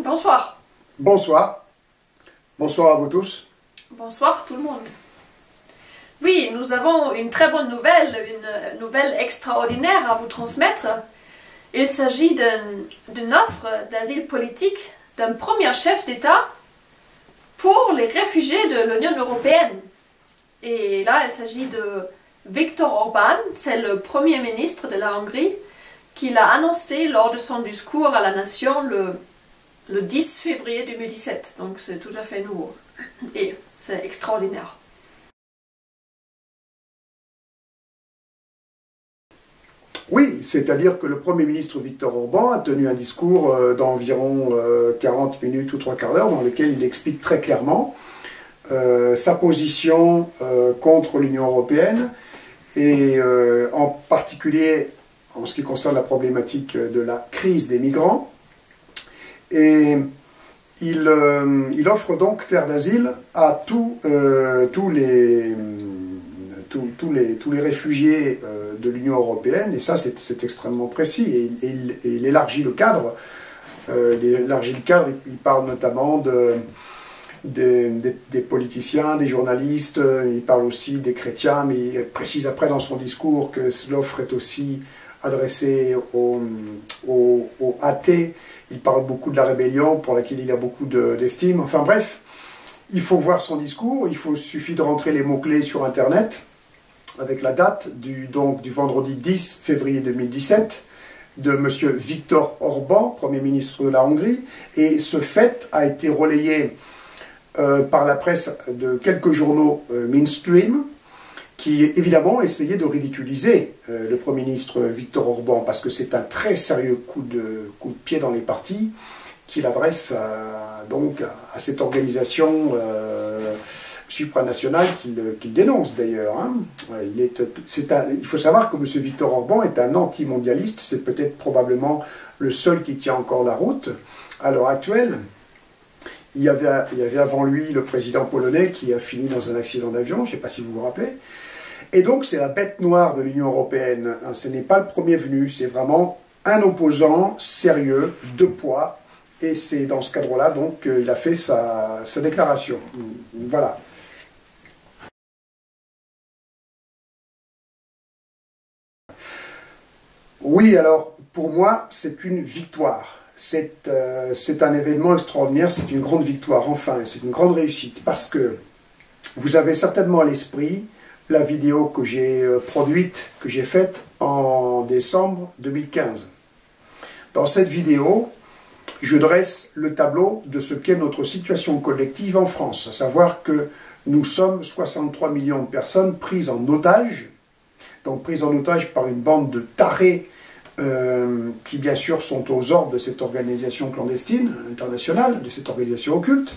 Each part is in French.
Bonsoir. Bonsoir. Bonsoir à vous tous. Bonsoir tout le monde. Oui, nous avons une très bonne nouvelle, une nouvelle extraordinaire à vous transmettre. Il s'agit d'une offre d'asile politique d'un premier chef d'État pour les réfugiés de l'Union européenne. Et là, il s'agit de Viktor Orbán, c'est le Premier ministre de la Hongrie, qui l'a annoncé lors de son discours à la nation le 10 février 2017. Donc c'est tout à fait nouveau. Et c'est extraordinaire. Oui, c'est-à-dire que le Premier ministre Viktor Orbán a tenu un discours d'environ 40 minutes ou 3/4 d'heure dans lequel il explique très clairement sa position contre l'Union européenne et en particulier en ce qui concerne la problématique de la crise des migrants. Et il offre donc terre d'asile à tous les réfugiés de l'Union européenne, et ça c'est extrêmement précis, et il élargit le cadre. Il parle notamment des politiciens, des journalistes, il parle aussi des chrétiens, mais il précise après dans son discours que l'offre est aussi adressée aux athées. Il parle beaucoup de la rébellion pour laquelle il a beaucoup d'estime. Enfin bref, il faut voir son discours, suffit de rentrer les mots-clés sur Internet avec la date du vendredi 10 février 2017 de M. Viktor Orbán, Premier ministre de la Hongrie, et ce fait a été relayé par la presse de quelques journaux mainstream qui évidemment essayaient de ridiculiser le Premier ministre Viktor Orbán parce que c'est un très sérieux coup de pied dans les partis qu'il adresse à cette organisation supranationale qu'il dénonce d'ailleurs. Hein. Il faut savoir que M. Viktor Orbán est un anti-mondialiste, c'est peut-être probablement le seul qui tient encore la route à l'heure actuelle. Il y avait avant lui le président polonais qui a fini dans un accident d'avion, je ne sais pas si vous vous rappelez. Et donc c'est la bête noire de l'Union européenne. Hein, ce n'est pas le premier venu, c'est vraiment un opposant sérieux, de poids. Et c'est dans ce cadre-là donc qu'il a fait sa déclaration. Voilà. Oui, alors pour moi c'est une victoire. C'est un événement extraordinaire, c'est une grande victoire, enfin, c'est une grande réussite, parce que vous avez certainement à l'esprit la vidéo que j'ai produite, que j'ai faite en décembre 2015. Dans cette vidéo, je dresse le tableau de ce qu'est notre situation collective en France, à savoir que nous sommes 63 millions de personnes prises en otage, donc prises en otage par une bande de tarés qui bien sûr sont aux ordres de cette organisation clandestine internationale, de cette organisation occulte,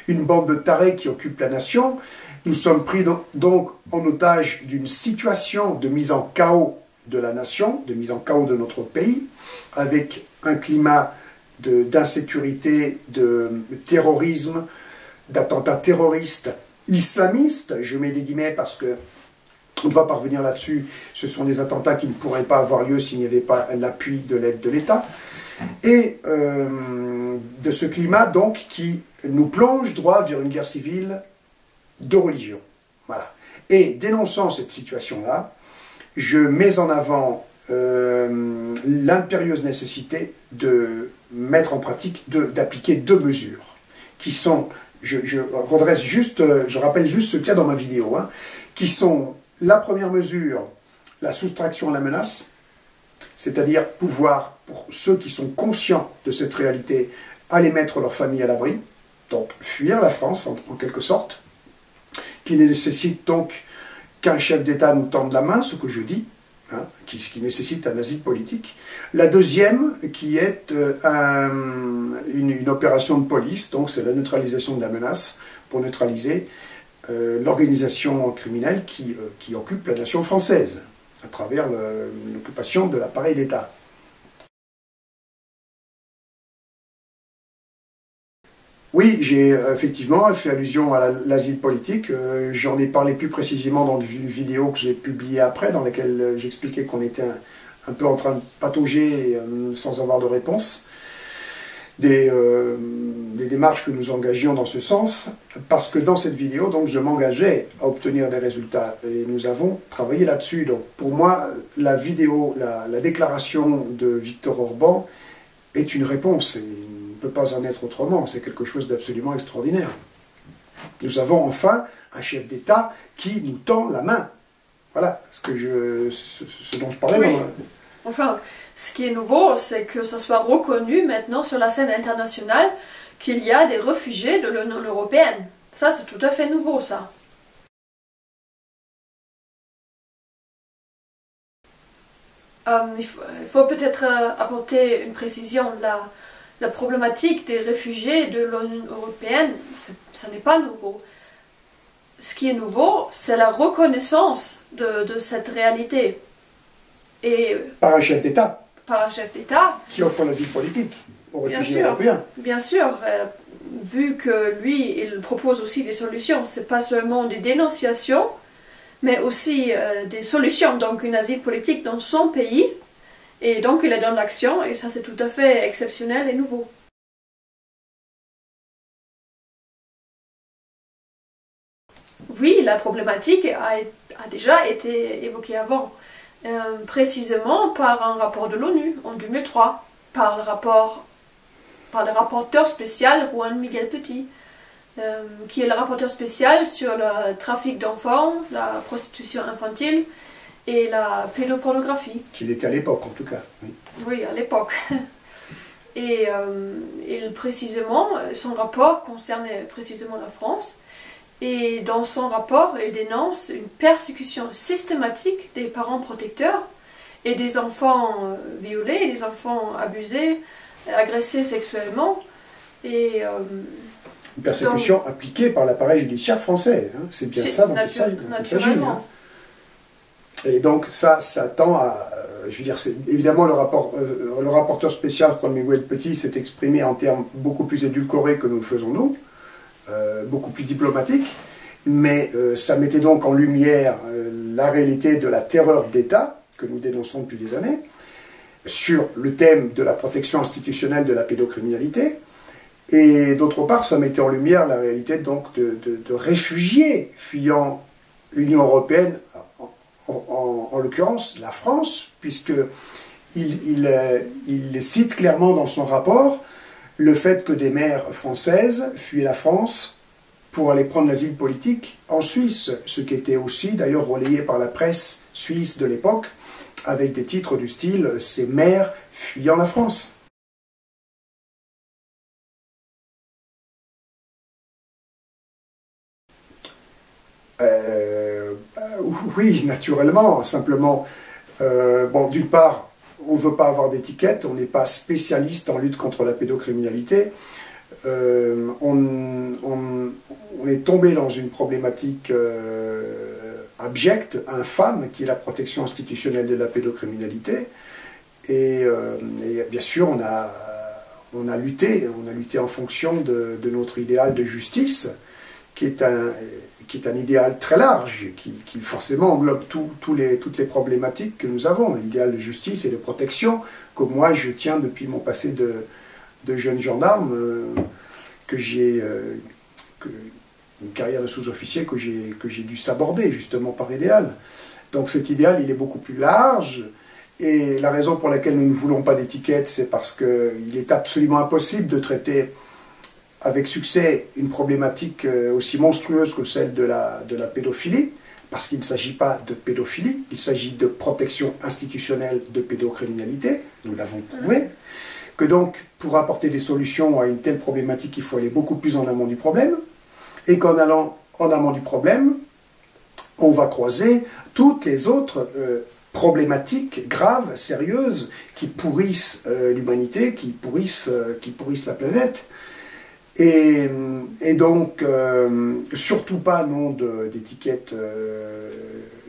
une bande de tarés qui occupe la nation. Nous sommes pris donc en otage d'une situation de mise en chaos de la nation, de mise en chaos de notre pays, avec un climat d'insécurité, de terrorisme, d'attentats terroristes islamistes, je mets des guillemets parce que on ne va pas revenir là-dessus, ce sont des attentats qui ne pourraient pas avoir lieu s'il n'y avait pas l'appui de l'aide de l'État. Et de ce climat, donc, qui nous plonge droit vers une guerre civile de religion. Voilà. Et dénonçant cette situation-là, je mets en avant l'impérieuse nécessité de mettre en pratique, d'appliquer deux mesures, qui sont, je redresse juste, je rappelle juste ce qu'il y a dans ma vidéo, hein, qui sont la première mesure, la soustraction à la menace, c'est-à-dire pouvoir, pour ceux qui sont conscients de cette réalité, aller mettre leur famille à l'abri, donc fuir la France en quelque sorte, qui nécessite donc qu'un chef d'État nous tende la main, ce que je dis, hein, qui nécessite un asile politique. La deuxième, qui est une opération de police, donc c'est la neutralisation de la menace, pour neutraliser l'organisation criminelle qui occupe la nation française, à travers l'occupation de l'appareil d'État. Oui, j'ai effectivement fait allusion à l'asile politique. J'en ai parlé plus précisément dans une vidéo que j'ai publiée après, dans laquelle j'expliquais qu'on était un peu en train de patauger sans avoir de réponse. des démarches que nous engagions dans ce sens, parce que dans cette vidéo, donc, je m'engageais à obtenir des résultats, et nous avons travaillé là-dessus. Donc, pour moi, la vidéo, la déclaration de Viktor Orban est une réponse, et il ne peut pas en être autrement, c'est quelque chose d'absolument extraordinaire. Nous avons enfin un chef d'État qui nous tend la main. Voilà ce dont je parlais. Oui. Enfin, ce qui est nouveau, c'est que ça soit reconnu maintenant sur la scène internationale qu'il y a des réfugiés de l'Union européenne. Ça, c'est tout à fait nouveau, ça. Il faut peut-être apporter une précision. La problématique des réfugiés de l'Union européenne, ça n'est pas nouveau. Ce qui est nouveau, c'est la reconnaissance de cette réalité. Et par un chef d'État. Par un chef d'État. Qui offre l'asile politique aux réfugiés européens. Bien sûr. Vu que lui, il propose aussi des solutions. Ce n'est pas seulement des dénonciations, mais aussi des solutions. Donc, une asile politique dans son pays. Et donc, il est dans l'action. Et ça, c'est tout à fait exceptionnel et nouveau. Oui, la problématique a déjà été évoquée avant. Précisément par un rapport de l'ONU en 2003, par le rapporteur spécial Juan Miguel Petit, qui est le rapporteur spécial sur le trafic d'enfants, la prostitution infantile et la pédopornographie. Qu'il était à l'époque en tout cas. Oui, à l'époque. Et précisément, son rapport concernait précisément la France. Et dans son rapport, il dénonce une persécution systématique des parents protecteurs et des enfants violés, des enfants abusés, agressés sexuellement. Et, une persécution appliquée par l'appareil judiciaire français. Hein. C'est bien ça dont il s'agit. Hein. Et donc ça tend à... je veux dire, c'est évidemment le rapporteur spécial Juan Miguel Petit s'est exprimé en termes beaucoup plus édulcorés que nous le faisons nous. Beaucoup plus diplomatique, mais ça mettait donc en lumière la réalité de la terreur d'État que nous dénonçons depuis des années, sur le thème de la protection institutionnelle de la pédocriminalité, et d'autre part ça mettait en lumière la réalité donc de réfugiés fuyant l'Union européenne, en l'occurrence la France, puisqu'il cite clairement dans son rapport le fait que des mères françaises fuyaient la France pour aller prendre l'asile politique en Suisse, ce qui était aussi d'ailleurs relayé par la presse suisse de l'époque, avec des titres du style « Ces mères fuyant la France ». Oui, naturellement, simplement, bon, d'une part, on ne veut pas avoir d'étiquette, on n'est pas spécialiste en lutte contre la pédocriminalité. On est tombé dans une problématique abjecte, infâme, qui est la protection institutionnelle de la pédocriminalité. Et bien sûr, on a lutté en fonction de notre idéal de justice, qui est un idéal très large, qui forcément englobe toutes les problématiques que nous avons, l'idéal de justice et de protection, que moi je tiens depuis mon passé de jeune gendarme, une carrière de sous-officier que j'ai dû s'aborder justement par idéal. Donc cet idéal, il est beaucoup plus large, et la raison pour laquelle nous ne voulons pas d'étiquette, c'est parce qu'il est absolument impossible de traiter avec succès une problématique aussi monstrueuse que celle de la pédophilie, parce qu'il ne s'agit pas de pédophilie, il s'agit de protection institutionnelle de pédocriminalité, nous l'avons prouvé, que donc pour apporter des solutions à une telle problématique, il faut aller beaucoup plus en amont du problème, et qu'en allant en amont du problème, on va croiser toutes les autres problématiques graves, sérieuses, qui pourrissent l'humanité, qui pourrissent la planète. Et donc, surtout pas nom d'étiquette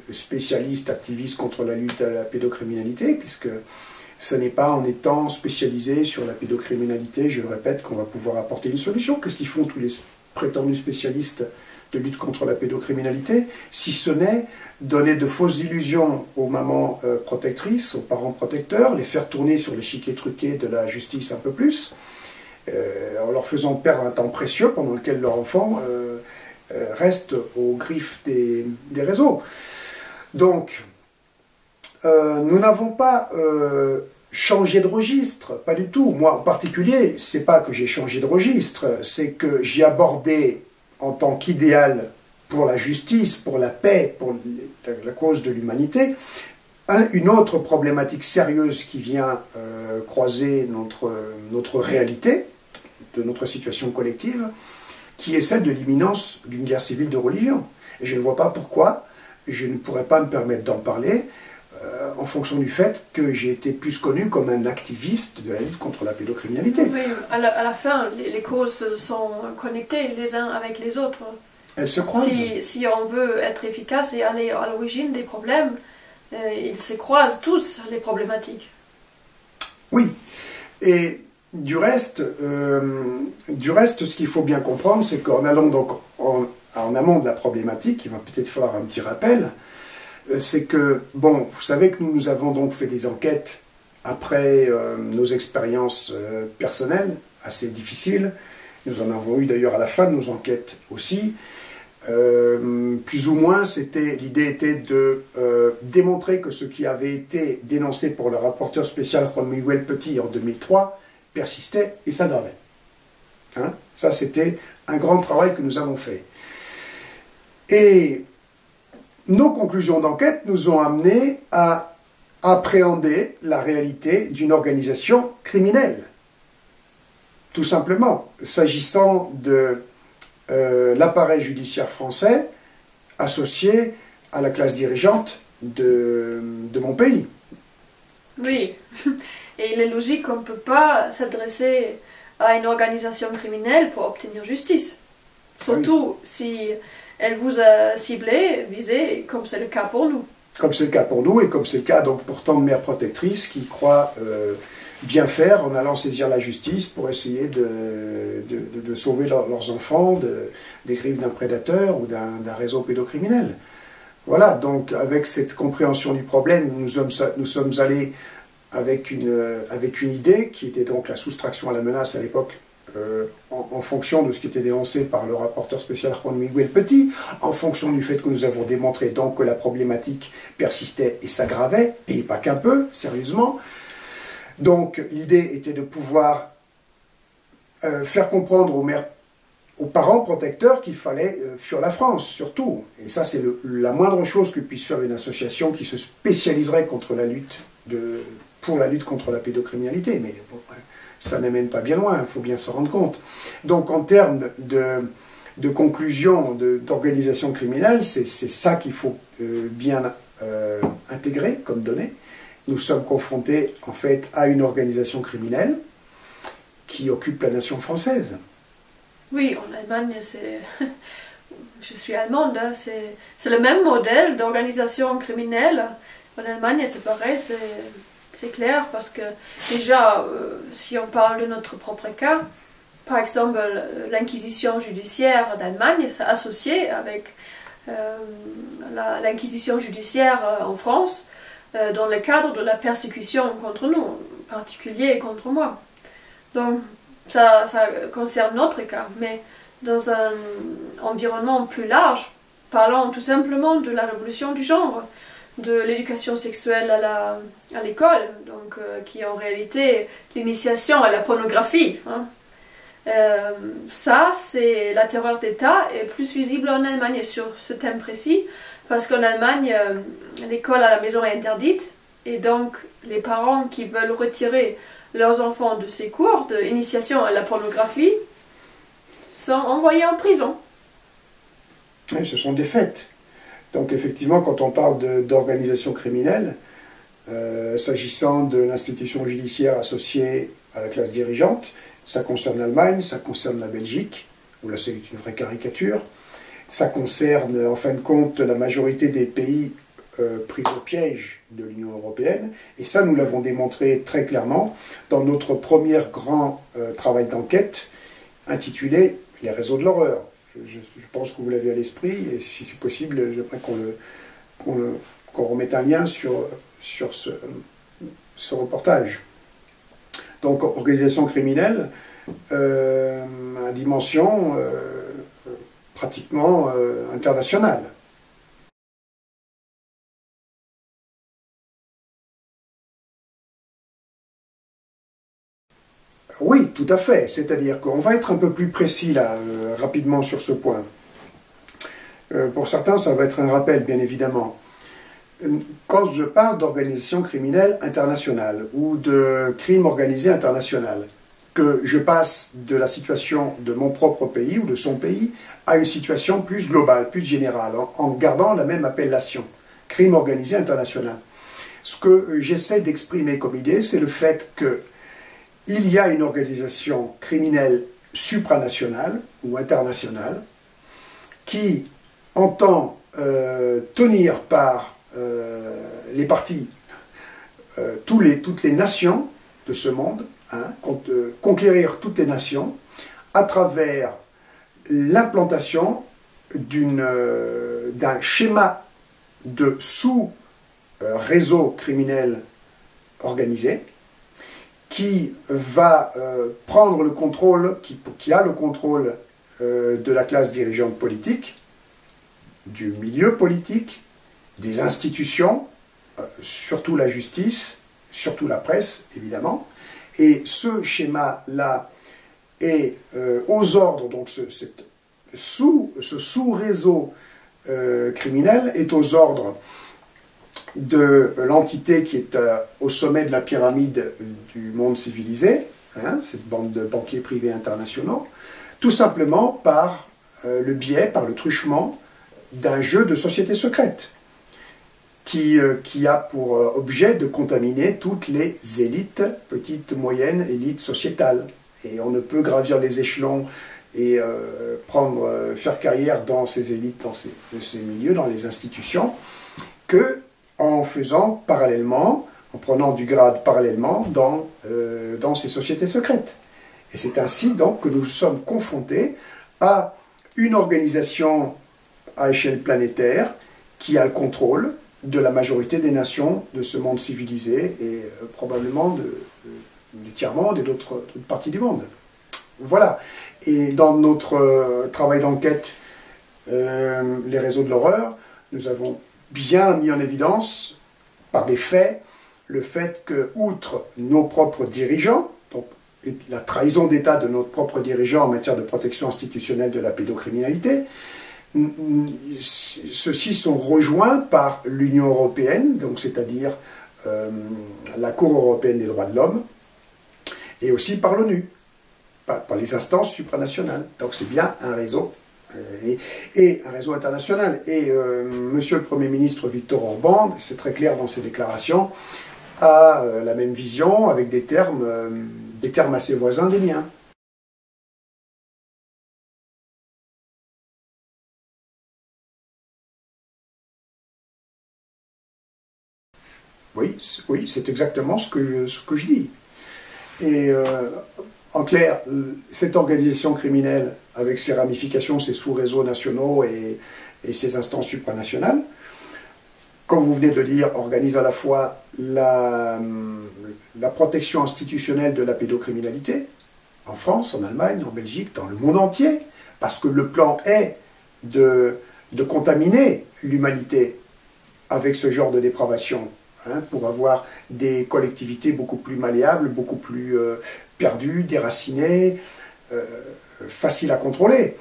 spécialiste, activiste contre la lutte à la pédocriminalité, puisque ce n'est pas en étant spécialisé sur la pédocriminalité, je le répète, qu'on va pouvoir apporter une solution. Qu'est-ce qu'ils font tous les prétendus spécialistes de lutte contre la pédocriminalité, si ce n'est donner de fausses illusions aux mamans protectrices, aux parents protecteurs, les faire tourner sur l'échiquier truqué de la justice un peu plus, en leur faisant perdre un temps précieux pendant lequel leur enfant reste aux griffes des réseaux. Donc, nous n'avons pas changé de registre, pas du tout. Moi en particulier, c'est pas que j'ai changé de registre, c'est que j'ai abordé en tant qu'idéal pour la justice, pour la paix, pour la cause de l'humanité, une autre problématique sérieuse qui vient croiser notre réalité, de notre situation collective, qui est celle de l'imminence d'une guerre civile de religion. Et je ne vois pas pourquoi je ne pourrais pas me permettre d'en parler en fonction du fait que j'ai été plus connu comme un activiste de la lutte contre la pédocriminalité. Oui, à la fin, les causes sont connectées les uns avec les autres. Elles se croisent. Si on veut être efficace et aller à l'origine des problèmes, ils se croisent tous, les problématiques. Oui, et du reste, ce qu'il faut bien comprendre, c'est qu'en allant donc en amont de la problématique, il va peut-être falloir un petit rappel, c'est que, bon, vous savez que nous avons donc fait des enquêtes après nos expériences personnelles, assez difficiles. Nous en avons eu d'ailleurs à la fin de nos enquêtes aussi. Plus ou moins, l'idée était de démontrer que ce qui avait été dénoncé pour le rapporteur spécial Juan Miguel Petit en 2003 persistait et s'aggravait. Hein? Ça, c'était un grand travail que nous avons fait. Et nos conclusions d'enquête nous ont amenés à appréhender la réalité d'une organisation criminelle. Tout simplement, s'agissant de l'appareil judiciaire français associé à la classe dirigeante de mon pays. Oui, et il est logique qu'on ne peut pas s'adresser à une organisation criminelle pour obtenir justice. Surtout si elle vous a ciblé, visé, comme c'est le cas pour nous. Comme c'est le cas pour nous, et comme c'est le cas donc pour tant de mères protectrices qui croient bien faire en allant saisir la justice pour essayer de sauver leurs enfants des griffes d'un prédateur ou d'un réseau pédocriminel. Voilà, donc avec cette compréhension du problème, nous sommes allés avec une idée qui était donc la soustraction à la menace à l'époque, en fonction de ce qui était dénoncé par le rapporteur spécial Juan Miguel Petit, en fonction du fait que nous avons démontré donc que la problématique persistait et s'aggravait, et pas qu'un peu, sérieusement. Donc l'idée était de pouvoir faire comprendre aux parents protecteurs qu'il fallait fuir la France, surtout. Et ça, c'est la moindre chose que puisse faire une association qui se spécialiserait pour la lutte contre la pédocriminalité. Mais bon, ça n'amène pas bien loin, il faut bien se rendre compte. Donc en termes de conclusion d'organisation criminelle, c'est ça qu'il faut bien intégrer comme données. Nous sommes confrontés en fait à une organisation criminelle qui occupe la nation française. Oui, en Allemagne, je suis allemande, hein, c'est le même modèle d'organisation criminelle. En Allemagne, c'est pareil, c'est clair, parce que déjà, si on parle de notre propre cas, par exemple, l'inquisition judiciaire d'Allemagne, c'est associé avec l'inquisition judiciaire en France, dans le cadre de la persécution contre nous, en particulier contre moi. Donc, ça concerne notre cas, mais dans un environnement plus large, parlons tout simplement de la révolution du genre, de l'éducation sexuelle à l'école, donc qui est en réalité l'initiation à la pornographie. Hein. Ça, c'est la terreur d'État est plus visible en Allemagne sur ce thème précis, parce qu'en Allemagne, l'école à la maison est interdite, et donc les parents qui veulent retirer leurs enfants de ces cours d'initiation à la pornographie sont envoyés en prison. Oui, ce sont des faits. Donc effectivement, quand on parle d'organisation criminelle, s'agissant de l'institution judiciaire associée à la classe dirigeante, ça concerne l'Allemagne, ça concerne la Belgique, où là c'est une vraie caricature, ça concerne en fin de compte la majorité des pays pris au piège de l'Union européenne, et ça nous l'avons démontré très clairement dans notre premier grand travail d'enquête intitulé « Les réseaux de l'horreur ». Je pense que vous l'avez à l'esprit, et si c'est possible, j'aimerais qu'on remette un lien sur ce reportage. Donc, organisation criminelle, à dimension pratiquement internationale. Oui, tout à fait. C'est-à-dire qu'on va être un peu plus précis là, rapidement sur ce point. Pour certains, ça va être un rappel, bien évidemment. Quand je parle d'organisation criminelle internationale ou de crime organisé international, que je passe de la situation de mon propre pays ou de son pays à une situation plus globale, plus générale, en gardant la même appellation, crime organisé international. Ce que j'essaie d'exprimer comme idée, c'est le fait qu'il y a une organisation criminelle supranationale ou internationale qui entend tenir par les parties toutes les nations de ce monde, hein, conquérir toutes les nations à travers l'implantation d'un schéma de sous-réseau criminel organisé qui va prendre le contrôle, qui a le contrôle de la classe dirigeante politique, du milieu politique, des institutions, surtout la justice, surtout la presse, évidemment. Et ce schéma-là est aux ordres, donc ce sous-réseau criminel est aux ordres de l'entité qui est au sommet de la pyramide du monde civilisé, hein, cette bande de banquiers privés internationaux, tout simplement par le biais, par le truchement d'un jeu de société secrète qui a pour objet de contaminer toutes les élites, petites, moyennes, élites sociétales. Et on ne peut gravir les échelons et faire carrière dans ces élites, dans ces milieux, dans les institutions, que en faisant parallèlement, en prenant du grade parallèlement dans ces sociétés secrètes. Et c'est ainsi donc que nous sommes confrontés à une organisation à échelle planétaire qui a le contrôle de la majorité des nations de ce monde civilisé et probablement du tiers-monde et d'autres parties du monde. Voilà. Et dans notre travail d'enquête, les réseaux de l'horreur, nous avons bien mis en évidence, par des faits, le fait que, outre nos propres dirigeants, donc la trahison d'État de notre propre dirigeant en matière de protection institutionnelle de la pédocriminalité, ceux-ci sont rejoints par l'Union européenne, donc c'est-à-dire la Cour européenne des droits de l'homme, et aussi par l'ONU, par les instances supranationales. Donc c'est bien un réseau, et un réseau international. Et Monsieur le Premier ministre Viktor Orban, c'est très clair dans ses déclarations, a la même vision avec des termes assez voisins des miens. Oui, c'est exactement ce que je dis. Et en clair, cette organisation criminelle, avec ses ramifications, ses sous-réseaux nationaux et ses instances supranationales, comme vous venez de le dire, organise à la fois la protection institutionnelle de la pédocriminalité, en France, en Allemagne, en Belgique, dans le monde entier, parce que le plan est de contaminer l'humanité avec ce genre de dépravation, hein, pour avoir des collectivités beaucoup plus malléables, beaucoup plus perdues, déracinées, faciles à contrôler.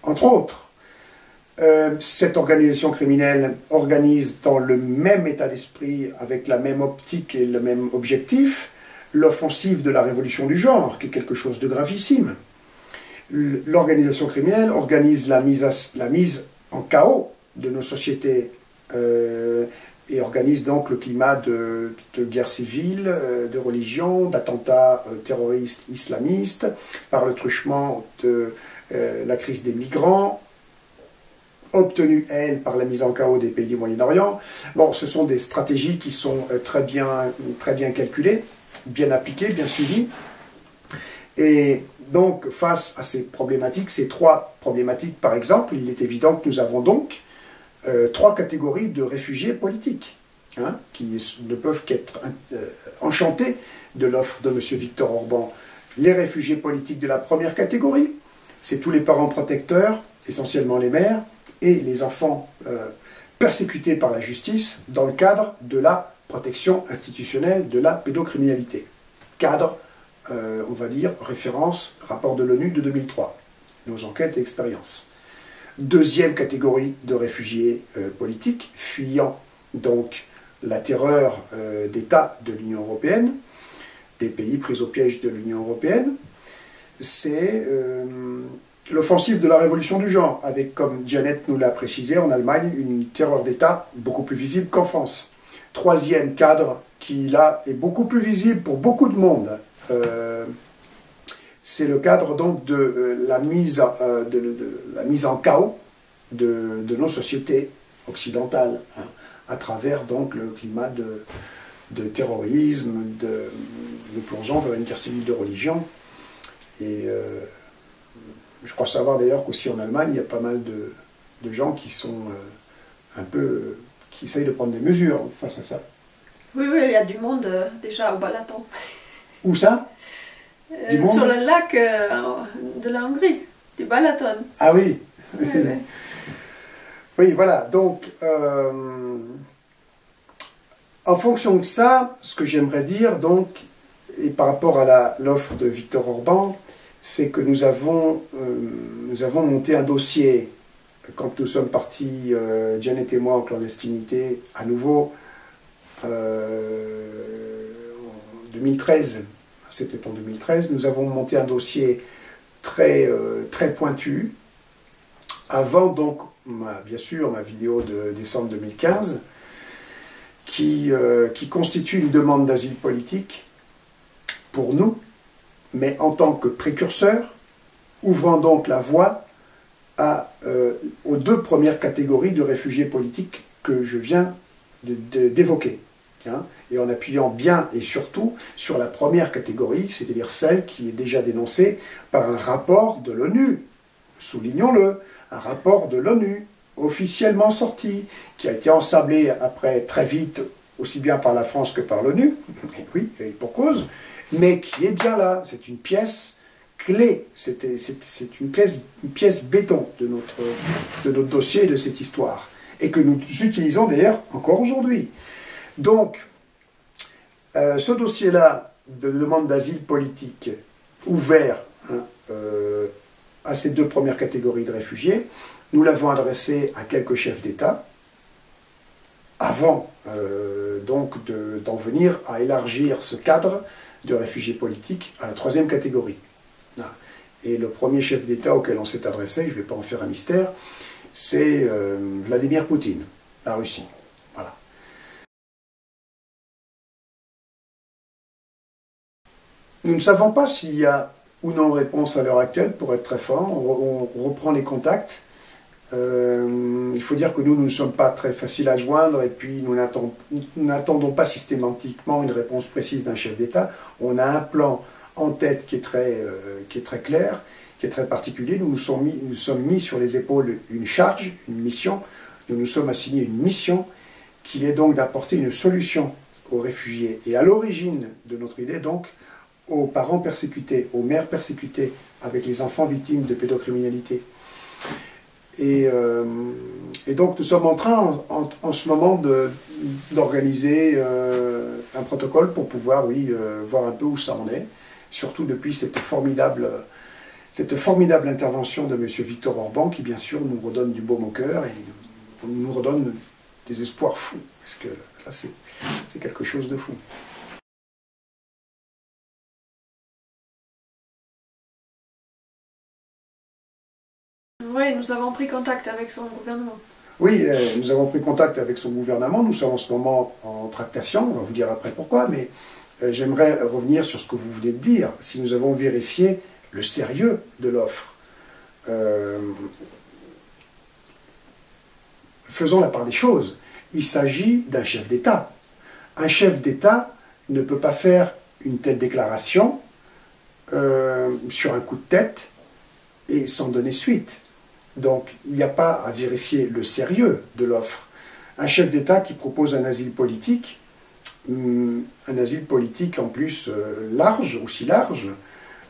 Entre autres, cette organisation criminelle organise dans le même état d'esprit, avec la même optique et le même objectif, l'offensive de la révolution du genre, qui est quelque chose de gravissime. L'organisation criminelle organise la mise en chaos de nos sociétés et organise donc le climat de guerre civile, de religion, d'attentats terroristes islamistes, par le truchement de la crise des migrants, obtenue, elle, par la mise en chaos des pays du Moyen-Orient. Bon, ce sont des stratégies qui sont très bien calculées, bien appliquées, bien suivies. Et donc, face à ces problématiques, ces trois problématiques, par exemple, il est évident que nous avons donc trois catégories de réfugiés politiques, hein, qui ne peuvent qu'être enchantés de l'offre de M. Viktor Orban les réfugiés politiques de la première catégorie, c'est tous les parents protecteurs, essentiellement les mères, et les enfants persécutés par la justice dans le cadre de la protection institutionnelle de la pédocriminalité. Cadre, on va dire, référence, rapport de l'ONU de 2003, nos enquêtes et expériences. Deuxième catégorie de réfugiés politiques, fuyant donc la terreur d'États de l'Union européenne, des pays pris au piège de l'Union européenne, c'est l'offensive de la révolution du genre, avec, comme Janet nous l'a précisé, en Allemagne, une terreur d'État beaucoup plus visible qu'en France. Troisième cadre, qui là est beaucoup plus visible pour beaucoup de monde, c'est le cadre donc de la mise en chaos de nos sociétés occidentales, hein, à travers donc le climat de terrorisme, de plongeant vers une guerre civile de religion. Et je crois savoir d'ailleurs qu'aussi en Allemagne, il y a pas mal de gens qui sont un peu, qui essayent de prendre des mesures face à ça. Oui, oui, il y a du monde déjà au Balaton. Où ça? Sur le lac de la Hongrie, du Balaton. Ah oui. Oui, oui. Oui, voilà. Donc, en fonction de ça, ce que j'aimerais dire, donc, et par rapport à l'offre de Viktor Orban, c'est que nous avons monté un dossier quand nous sommes partis, Janet et moi, en clandestinité, à nouveau, en 2013. C'était en 2013. Nous avons monté un dossier très pointu, avant donc, bien sûr, ma vidéo de décembre 2015, qui constitue une demande d'asile politique pour nous, mais en tant que précurseur, ouvrant donc la voie aux deux premières catégories de réfugiés politiques que je viens d'évoquer. Hein, et en appuyant bien et surtout sur la première catégorie, c'est-à-dire celle qui est déjà dénoncée par un rapport de l'ONU, soulignons-le, un rapport de l'ONU officiellement sorti, qui a été ensablé après très vite, aussi bien par la France que par l'ONU, oui, et pour cause, mais qui est bien là, c'est une pièce clé, c'est une pièce béton de notre dossier et de cette histoire, et que nous utilisons d'ailleurs encore aujourd'hui. Donc, ce dossier-là de demande d'asile politique ouvert, hein, à ces deux premières catégories de réfugiés, nous l'avons adressé à quelques chefs d'État, avant donc d'en venir à élargir ce cadre de réfugiés politiques à la troisième catégorie. Et le premier chef d'État auquel on s'est adressé, je ne vais pas en faire un mystère, c'est Vladimir Poutine, la Russie. Voilà. Nous ne savons pas s'il y a ou non réponse à l'heure actuelle, pour être très fort. On reprend les contacts. Il faut dire que nous ne sommes pas très faciles à joindre et puis nous n'attendons pas systématiquement une réponse précise d'un chef d'État. On a un plan en tête qui est très clair, qui est très particulier. Nous sommes mis sur les épaules une charge, une mission. Nous nous sommes assignés une mission qui est donc d'apporter une solution aux réfugiés. Et à l'origine de notre idée, donc, aux parents persécutés, aux mères persécutées, avec les enfants victimes de pédocriminalité. Et donc nous sommes en train en ce moment d'organiser un protocole pour pouvoir, oui, voir un peu où ça en est, surtout depuis cette formidable intervention de M. Viktor Orban, qui bien sûr nous redonne du baume au cœur et nous redonne des espoirs fous, parce que là c'est quelque chose de fou. Oui, nous avons pris contact avec son gouvernement. Oui, nous avons pris contact avec son gouvernement. Nous sommes en ce moment en tractation, on va vous dire après pourquoi, mais j'aimerais revenir sur ce que vous venez de dire. Si nous avons vérifié le sérieux de l'offre, faisons la part des choses. Il s'agit d'un chef d'État. Un chef d'État ne peut pas faire une telle déclaration sur un coup de tête et sans donner suite. Donc, il n'y a pas à vérifier le sérieux de l'offre. Un chef d'État qui propose un asile politique en plus large, aussi large,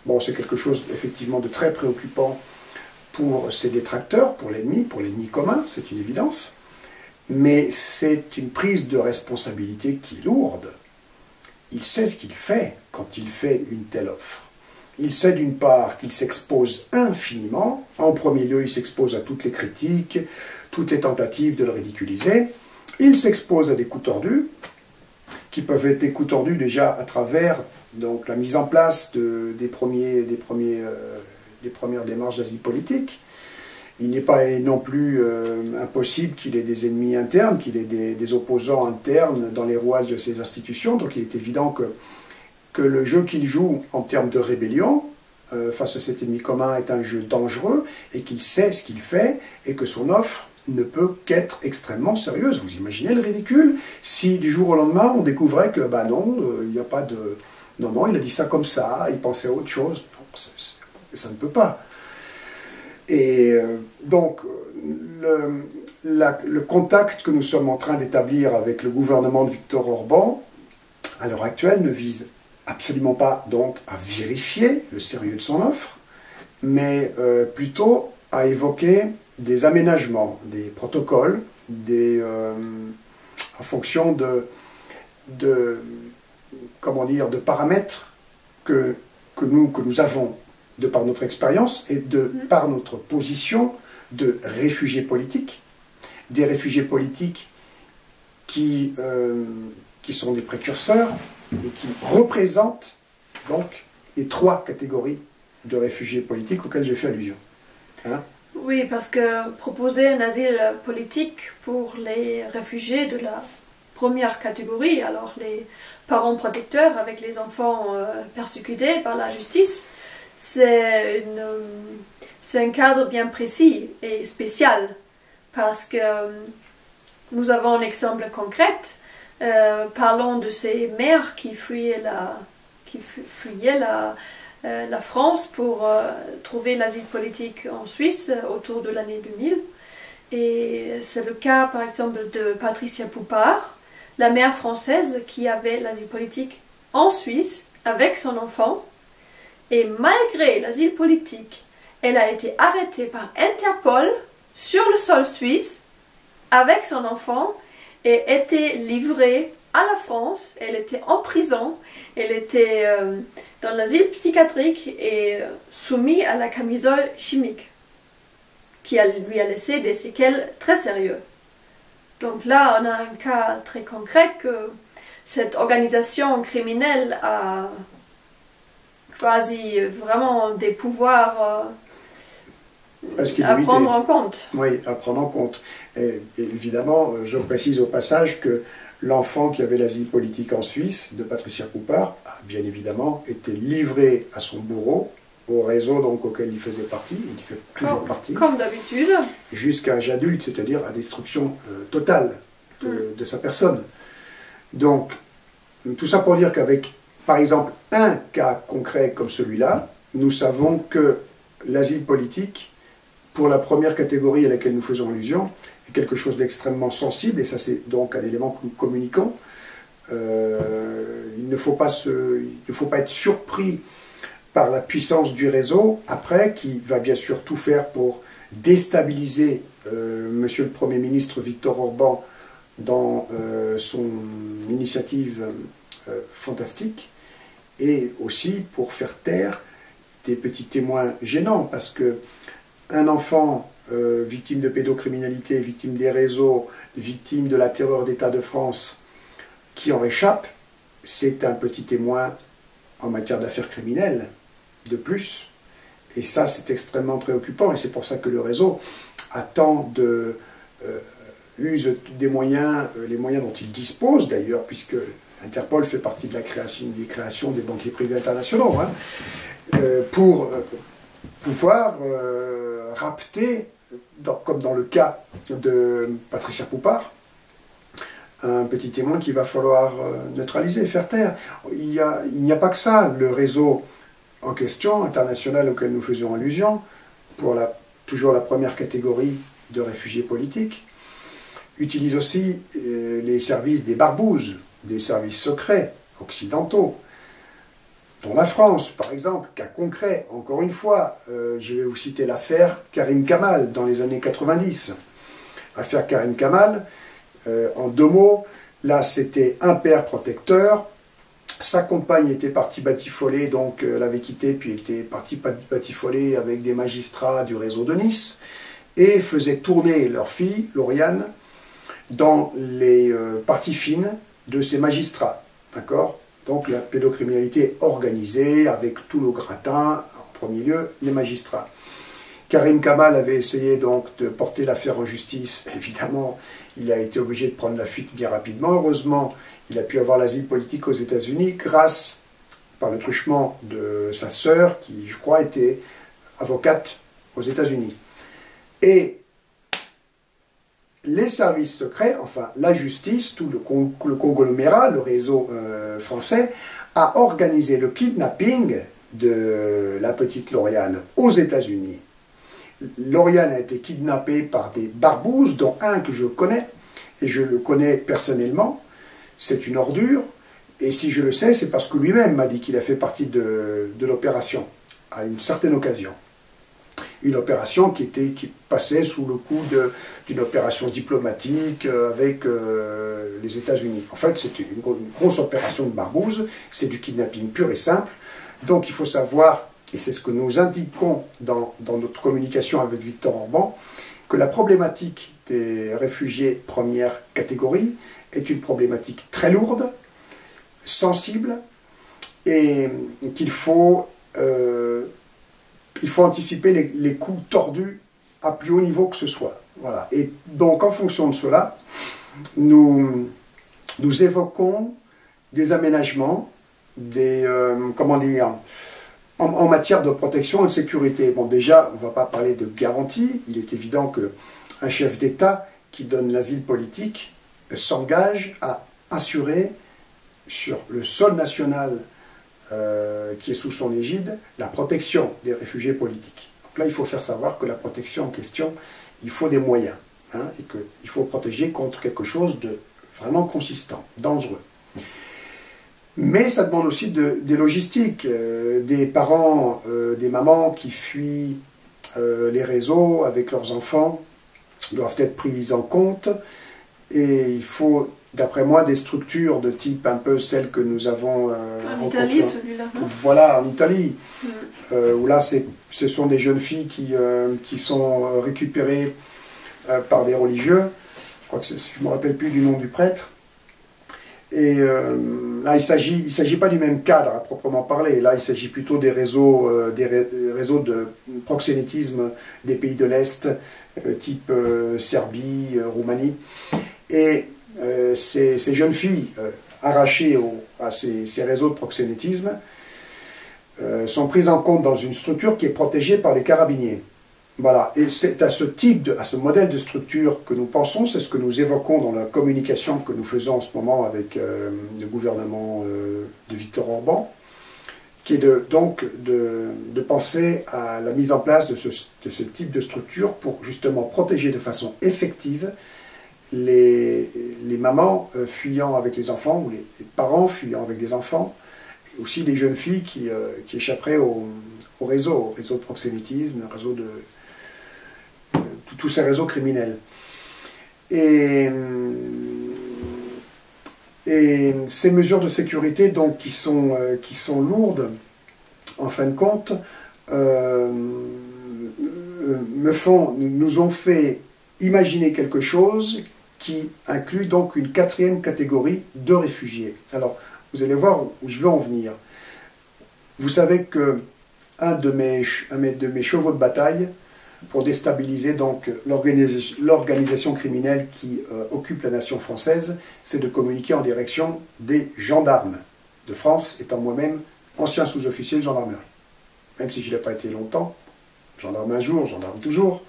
Bon, c'est quelque chose effectivement de très préoccupant pour ses détracteurs, pour l'ennemi commun, c'est une évidence. Mais c'est une prise de responsabilité qui est lourde. Il sait ce qu'il fait quand il fait une telle offre. Il sait d'une part qu'il s'expose infiniment. En premier lieu, il s'expose à toutes les critiques, toutes les tentatives de le ridiculiser. Il s'expose à des coups tordus, qui peuvent être des coups tordus déjà à travers donc, la mise en place des premières démarches d'asile politique. Il n'est pas non plus impossible qu'il ait des ennemis internes, qu'il ait des opposants internes dans les rouages de ces institutions. Donc il est évident que le jeu qu'il joue en termes de rébellion face à cet ennemi commun est un jeu dangereux et qu'il sait ce qu'il fait et que son offre ne peut qu'être extrêmement sérieuse. Vous imaginez le ridicule si du jour au lendemain on découvrait que bah non, il n'y a pas de... Non, il a dit ça comme ça, il pensait à autre chose. Non, ça ne peut pas. Et donc, le contact que nous sommes en train d'établir avec le gouvernement de Viktor Orban, à l'heure actuelle, ne vise absolument pas donc à vérifier le sérieux de son offre, mais plutôt à évoquer des aménagements, des protocoles, en fonction de paramètres que nous avons de par notre expérience et par notre position de réfugiés politiques, des réfugiés politiques qui sont des précurseurs et qui représentent donc les 3 catégories de réfugiés politiques auxquelles j'ai fait allusion. Hein? Oui, parce que proposer un asile politique pour les réfugiés de la première catégorie, alors les parents protecteurs avec les enfants persécutés par la justice, c'est un cadre bien précis et spécial, parce que nous avons un exemple concret. Parlons de ces mères qui fuyaient la France pour trouver l'asile politique en Suisse autour de l'année 2000. Et c'est le cas, par exemple, de Patricia Poupard, la mère française qui avait l'asile politique en Suisse avec son enfant. Et malgré l'asile politique, elle a été arrêtée par Interpol sur le sol suisse avec son enfant et était livrée à la France. Elle était en prison, elle était dans l'asile psychiatrique et soumise à la camisole chimique qui lui a laissé des séquelles très sérieuses. Donc là, on a un cas très concret que cette organisation criminelle a quasi vraiment des pouvoirs à prendre en compte. Oui, à prendre en compte. Et évidemment, je précise au passage que l'enfant qui avait l'asile politique en Suisse, de Patricia Poupard, a bien évidemment été livré à son bourreau, au réseau donc, auquel il faisait partie, et qui fait toujours partie. Comme d'habitude. Jusqu'à l'âge adulte, c'est-à-dire à destruction totale de sa personne. Donc, tout ça pour dire qu'avec, par exemple, un cas concret comme celui-là, nous savons que l'asile politique, pour la première catégorie à laquelle nous faisons allusion, est quelque chose d'extrêmement sensible, et ça c'est donc un élément que nous communiquons. Il ne faut pas être surpris par la puissance du réseau, après, qui va bien sûr tout faire pour déstabiliser Monsieur le Premier ministre Viktor Orban dans son initiative fantastique, et aussi pour faire taire des petits témoins gênants, parce que un enfant victime de pédocriminalité, victime des réseaux, victime de la terreur d'État de France, qui en réchappe, c'est un petit témoin en matière d'affaires criminelles, de plus. Et ça, c'est extrêmement préoccupant, et c'est pour ça que le réseau use des moyens, les moyens dont il dispose d'ailleurs, puisque Interpol fait partie de la création des banquiers privés internationaux, hein, pour pouvoir rapter, comme dans le cas de Patricia Poupard, un petit témoin qu'il va falloir neutraliser, faire taire. Il n'y a pas que ça. Le réseau en question, international auquel nous faisons allusion, pour toujours la première catégorie de réfugiés politiques, utilise aussi les services des barbouzes, des services secrets occidentaux, dans la France, par exemple, cas concret, encore une fois, je vais vous citer l'affaire Karim Kamal dans les années 90. L'affaire Karim Kamal, en 2 mots, là c'était un père protecteur, sa compagne était partie batifoler, donc elle avait quitté, puis elle était partie batifoler avec des magistrats du réseau de Nice, et faisait tourner leur fille, Lauriane, dans les parties fines de ces magistrats, d'accord? Donc la pédocriminalité organisée, avec tout le gratin, en premier lieu, les magistrats. Karim Kamal avait essayé donc de porter l'affaire en justice. Évidemment, il a été obligé de prendre la fuite bien rapidement. Heureusement, il a pu avoir l'asile politique aux États-Unis grâce, par le truchement de sa sœur, qui, je crois, était avocate aux États-Unis. Et les services secrets, enfin la justice, tout le conglomérat, le réseau français, a organisé le kidnapping de la petite Lauriane aux États-Unis. Lauriane a été kidnappée par des barbouzes, dont un que je connais, et je le connais personnellement. C'est une ordure, et si je le sais, c'est parce que lui-même m'a dit qu'il a fait partie de l'opération, à une certaine occasion. Une opération qui passait sous le coup d'une opération diplomatique avec les États-Unis. En fait, c'était une grosse opération de barbouze, c'est du kidnapping pur et simple. Donc il faut savoir, et c'est ce que nous indiquons dans notre communication avec Victor Orban, que la problématique des réfugiés première catégorie est une problématique très lourde, sensible, et qu'il faut anticiper les coups tordus à plus haut niveau que ce soit. Voilà. Et donc, en fonction de cela, nous évoquons des aménagements, comment dire, en matière de protection et de sécurité. Bon, déjà, on ne va pas parler de garantie. Il est évident qu'un chef d'État qui donne l'asile politique s'engage à assurer sur le sol national qui est sous son égide, la protection des réfugiés politiques. Donc là, il faut faire savoir que la protection en question, il faut des moyens, hein, et qu'il faut protéger contre quelque chose de vraiment consistant, dangereux. Mais ça demande aussi des logistiques, des parents, des mamans qui fuient les réseaux avec leurs enfants doivent être pris en compte, et il faut, d'après moi, des structures de type un peu celles que nous avons en Italie, celui-là. Voilà, en Italie, où là, ce sont des jeunes filles qui sont récupérées par des religieux. Je crois que je ne me rappelle plus du nom du prêtre. Et là, il ne s'agit pas du même cadre à proprement parler. Là, il s'agit plutôt des réseaux de proxénétisme des pays de l'Est, type Serbie, Roumanie. Et ces jeunes filles arrachées à ces réseaux de proxénétisme sont prises en compte dans une structure qui est protégée par les carabiniers. Voilà, et c'est à ce modèle de structure que nous pensons, c'est ce que nous évoquons dans la communication que nous faisons en ce moment avec le gouvernement de Victor Orban, qui est donc de penser à la mise en place de ce type de structure pour justement protéger de façon effective les mamans fuyant avec les enfants, ou les parents fuyant avec des enfants, et aussi les jeunes filles qui échapperaient au réseau de proxénétisme, réseau de tous ces réseaux criminels. Et ces mesures de sécurité donc, qui sont lourdes, en fin de compte, nous ont fait imaginer quelque chose qui inclut donc une 4e catégorie de réfugiés. Alors, vous allez voir où je veux en venir. Vous savez que un de mes chevaux de bataille pour déstabiliser donc l'organisation criminelle qui occupe la nation française, c'est de communiquer en direction des gendarmes de France, étant moi-même ancien sous-officier de gendarmerie. Même si je ne l'ai pas été longtemps, gendarme un jour, gendarme toujours.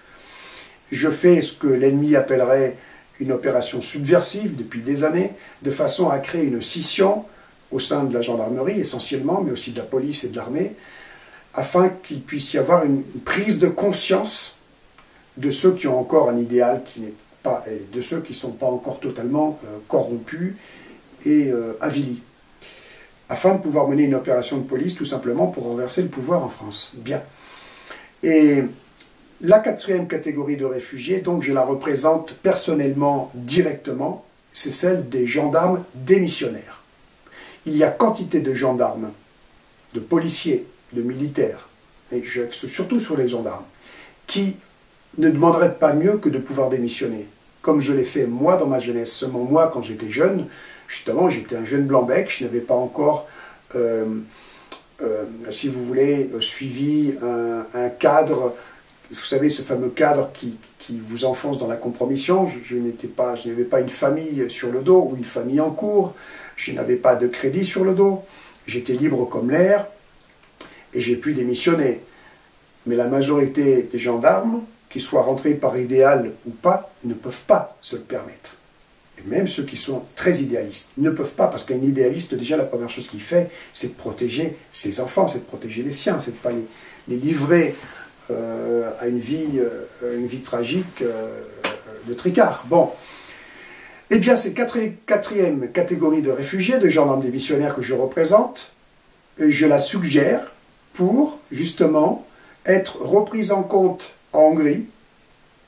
Je fais ce que l'ennemi appellerait une opération subversive depuis des années, de façon à créer une scission au sein de la gendarmerie essentiellement, mais aussi de la police et de l'armée, afin qu'il puisse y avoir une prise de conscience de ceux qui ont encore un idéal qui n'est pas, et de ceux qui ne sont pas encore totalement corrompus et avilis. afin de pouvoir mener une opération de police tout simplement pour renverser le pouvoir en France. Bien. Et la quatrième catégorie de réfugiés, donc je la représente personnellement, directement, c'est celle des gendarmes démissionnaires. Il y a quantité de gendarmes, de policiers, de militaires, et j'axe surtout sur les gendarmes, qui ne demanderaient pas mieux que de pouvoir démissionner. Comme je l'ai fait moi dans ma jeunesse, seulement moi quand j'étais jeune, justement j'étais un jeune blanc-bec, je n'avais pas encore, si vous voulez, suivi un cadre, vous savez ce fameux cadre qui vous enfonce dans la compromission. Je n'avais pas une famille sur le dos ou une famille en cours, je n'avais pas de crédit sur le dos, j'étais libre comme l'air et j'ai pu démissionner. Mais la majorité des gendarmes, qu'ils soient rentrés par idéal ou pas, ne peuvent pas se le permettre. Et même ceux qui sont très idéalistes ne peuvent pas, parce qu'un idéaliste, déjà, la première chose qu'il fait, c'est de protéger ses enfants, c'est de protéger les siens, c'est de ne pas les livrer à une vie tragique de tricard. Bon. Eh bien, cette quatrième catégorie de réfugiés, de gendarmes démissionnaires que je représente, je la suggère pour, justement, être reprise en compte en Hongrie,